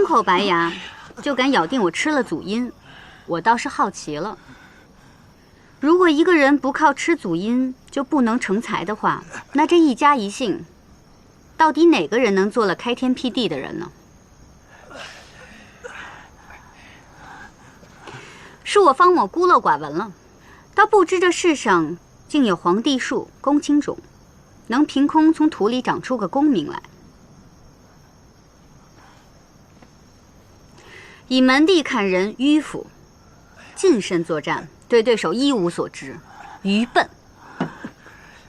口白牙，就敢咬定我吃了祖荫，我倒是好奇了。如果一个人不靠吃祖荫就不能成才的话，那这一家一姓，到底哪个人能做了开天辟地的人呢？是我方某孤陋寡闻了，倒不知这世上竟有皇帝树、公卿种，能凭空从土里长出个功名来。以门第看人迂腐，近身作战，对对手一无所知，愚笨。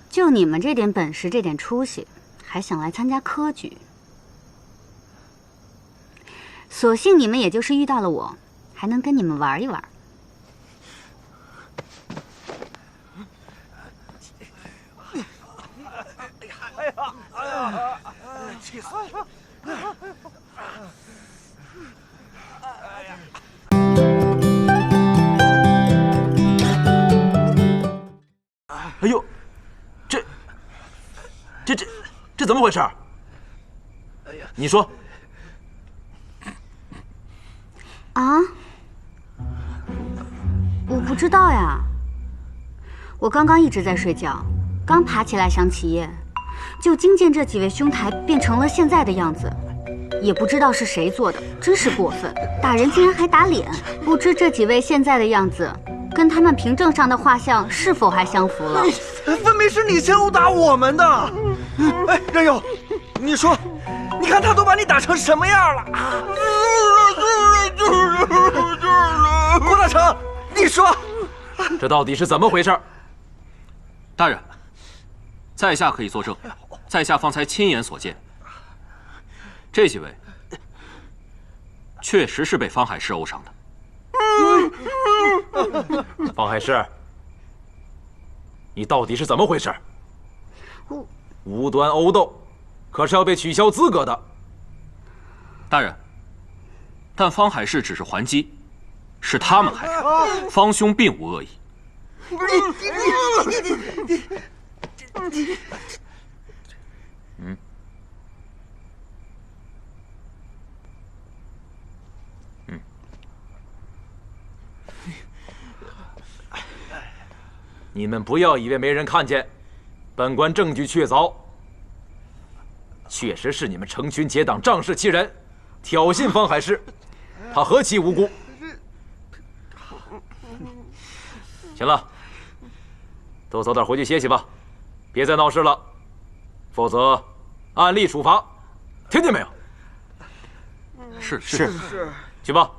就你们这点本事，这点出息，还想来参加科举？所幸你们也就是遇到了我，还能跟你们玩一玩。气死！哎呦，这怎么回事？你说。啊？我不知道呀。我刚刚一直在睡觉，刚爬起来想起夜，就惊见这几位兄台变成了现在的样子，也不知道是谁做的，真是过分！打人竟然还打脸，不知这几位现在的样子，跟他们凭证上的画像是否还相符了？分明是你先殴打我们的！哎，任佑，你说，你看他都把你打成什么样了？郭大成，你说，这到底是怎么回事？大人，在下可以作证，在下方才亲眼所见，这几位确实是被方海市殴伤的。方海市，你到底是怎么回事？无端殴斗，可是要被取消资格的。大人，但方海市只是还击，是他们害的，方兄并无恶意。你们不要以为没人看见，本官证据确凿，确实是你们成群结党、仗势欺人，挑衅方海市，他何其无辜！行了，都早点回去歇息吧，别再闹事了，否则按例处罚，听见没有？是，去吧。